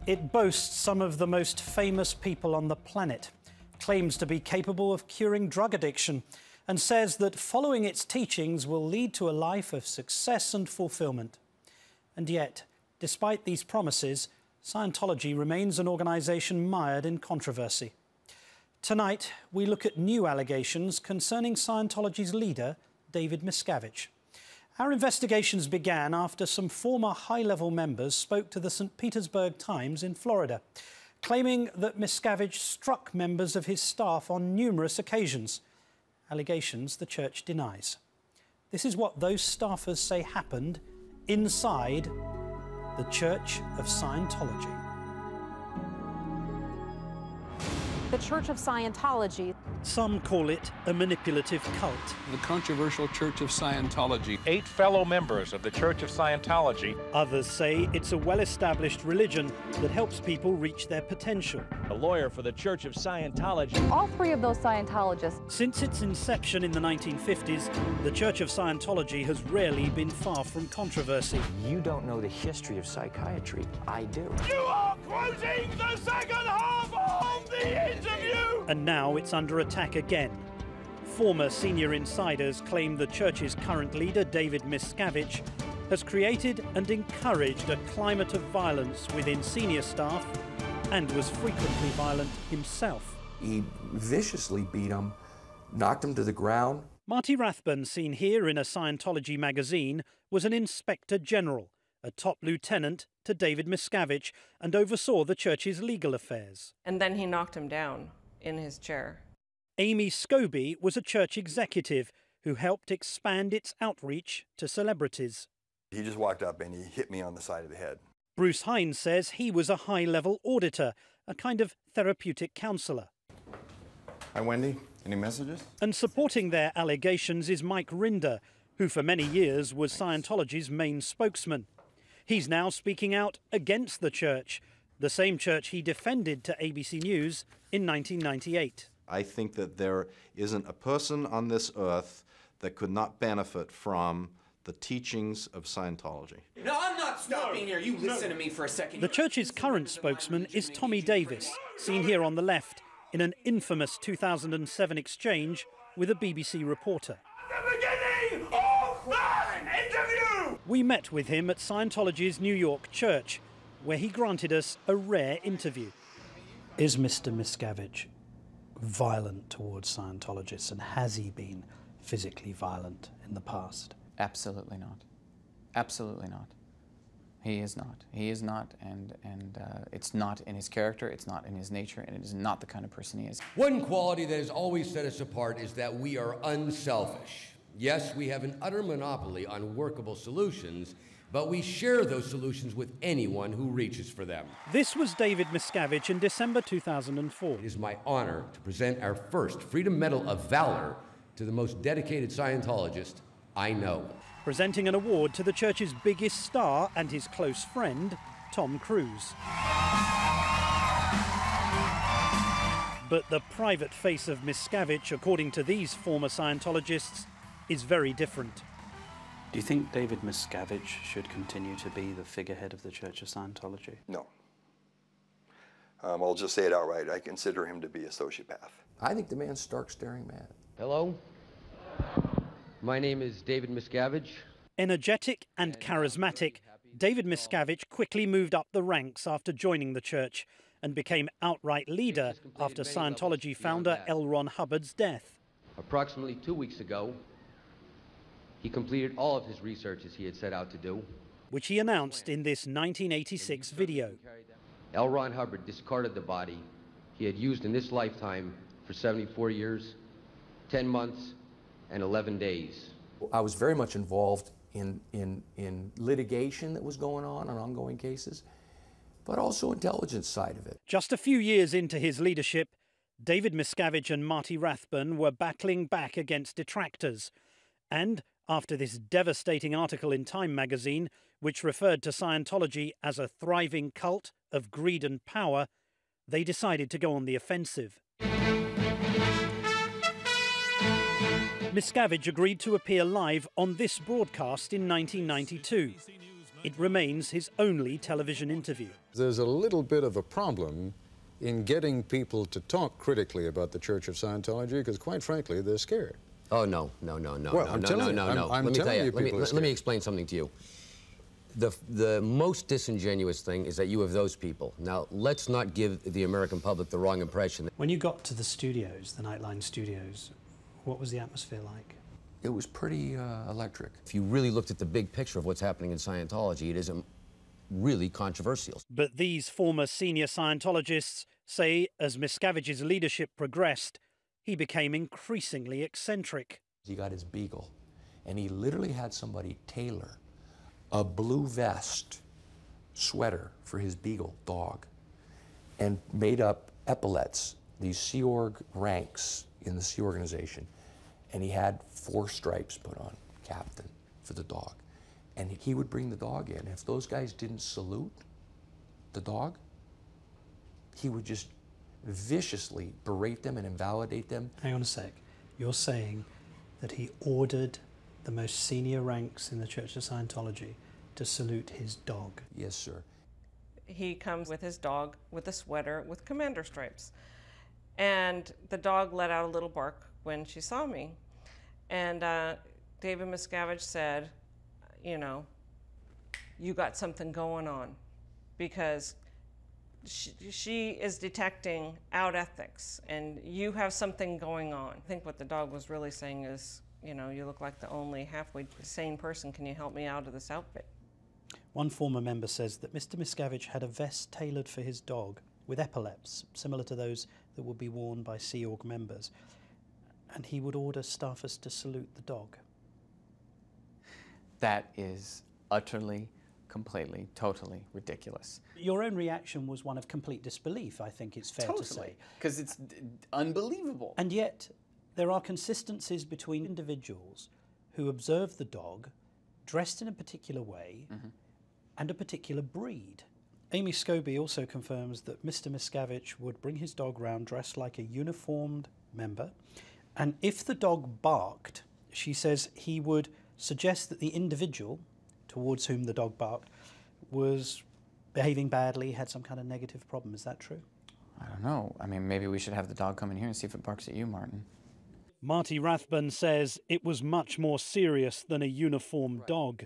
It boasts some of the most famous people on the planet, claims to be capable of curing drug addiction, and says that following its teachings will lead to a life of success and fulfillment. And yet, despite these promises, Scientology remains an organisation mired in controversy. Tonight, we look at new allegations concerning Scientology's leader, David Miscavige. Our investigations began after some former high-level members spoke to the St. Petersburg Times in Florida, claiming that Miscavige struck members of his staff on numerous occasions, allegations the church denies. This is what those staffers say happened inside the Church of Scientology. The Church of Scientology. Some call it a manipulative cult. The controversial Church of Scientology. 8 fellow members of the Church of Scientology. Others say it's a well-established religion that helps people reach their potential. A lawyer for the Church of Scientology. All 3 of those Scientologists. Since its inception in the 1950s, the Church of Scientology has rarely been far from controversy. You don't know the history of psychiatry. I do. You are quoting the second half of the interview! And now it's under attack again. Former senior insiders claim the church's current leader, David Miscavige, has created and encouraged a climate of violence within senior staff and was frequently violent himself. He viciously beat him, knocked him to the ground. Marty Rathbun, seen here in a Scientology magazine, was an inspector general, a top lieutenant to David Miscavige, and oversaw the church's legal affairs. And then he knocked him down in his chair. Amy Scobie was a church executive who helped expand its outreach to celebrities. He just walked up and he hit me on the side of the head. Bruce Hines says he was a high-level auditor, a kind of therapeutic counsellor. Hi, Wendy. Any messages? And supporting their allegations is Mike Rinder, who for many years was Scientology's main spokesman. He's now speaking out against the church, the same church he defended to ABC News in 1998. I think that there isn't a person on this earth that could not benefit from the teachings of Scientology. No, I'm not stopping here. You listen to me for a second. The church's current spokesman is Tommy Davis, seen here on the left, in an infamous 2007 exchange with a BBC reporter. The beginning of that interview! We met with him at Scientology's New York church, where he granted us a rare interview. Is Mr. Miscavige violent towards Scientologists, and has he been physically violent in the past? Absolutely not. Absolutely not. He is not. He is not, and it's not in his character, it's not in his nature, and it is not the kind of person he is. One quality that has always set us apart is that we are unselfish. Yes, we have an utter monopoly on workable solutions, but we share those solutions with anyone who reaches for them. This was David Miscavige in December 2004. It is my honor to present our first Freedom Medal of Valor to the most dedicated Scientologist I know. Presenting an award to the church's biggest star and his close friend, Tom Cruise. But the private face of Miscavige, according to these former Scientologists, is very different. Do you think David Miscavige should continue to be the figurehead of the Church of Scientology? No. I'll just say it outright. I consider him to be a sociopath. I think the man's stark staring mad. Hello. My name is David Miscavige. Energetic and charismatic, David Miscavige quickly moved up the ranks after joining the church and became outright leader after Scientology founder L. Ron Hubbard's death. Approximately 2 weeks ago, he completed all of his research as he had set out to do, which he announced in this 1986 video. L. Ron Hubbard discarded the body he had used in this lifetime for 74 years, 10 months, and 11 days. I was very much involved in litigation that was going on ongoing cases, but also intelligence side of it. Just a few years into his leadership, David Miscavige and Marty Rathbun were battling back against detractors. And after this devastating article in Time magazine, which referred to Scientology as a thriving cult of greed and power, they decided to go on the offensive. Miscavige agreed to appear live on this broadcast in 1992. It remains his only television interview. There's a little bit of a problem in getting people to talk critically about the Church of Scientology because, quite frankly, they're scared. Oh, no. Well, no. I'm telling you, I'm telling you, people are let me explain something to you. The most disingenuous thing is that you have those people. Now, let's not give the American public the wrong impression. When you got to the studios, the Nightline studios, what was the atmosphere like? It was pretty electric. If you really looked at the big picture of what's happening in Scientology, it isn't really controversial. But these former senior Scientologists say as Miscavige's leadership progressed, he became increasingly eccentric. He got his beagle, and he literally had somebody tailor a blue vest sweater for his beagle dog and made up epaulets, these Sea Org ranks in the Sea Organization, and he had 4 stripes put on, captain, for the dog. And he would bring the dog in. If those guys didn't salute the dog, he would just viciously berate them and invalidate them. Hang on a sec. You're saying that he ordered the most senior ranks in the Church of Scientology to salute his dog? Yes, sir. He comes with his dog with a sweater with commander stripes. And the dog let out a little bark when she saw me. And David Miscavige said, you know, you got something going on, because she is detecting out ethics and you have something going on. I think what the dog was really saying is, you know, you look like the only halfway sane person. Can you help me out of this outfit? One former member says that Mr. Miscavige had a vest tailored for his dog with epaulets, similar to those that would be worn by Sea Org members. And he would order staffers to salute the dog. That is utterly, completely, totally ridiculous. Your own reaction was one of complete disbelief, I think it's fair to say. Because it's unbelievable. And yet, there are consistencies between individuals who observe the dog, dressed in a particular way, and a particular breed. Amy Scobie also confirms that Mr. Miscavige would bring his dog round dressed like a uniformed member, and if the dog barked, she says he would suggest that the individual towards whom the dog barked was behaving badly, had some kind of negative problem. Is that true? I don't know. I mean, maybe we should have the dog come in here and see if it barks at you, Martin. Marty Rathbun says it was much more serious than a uniformed dog.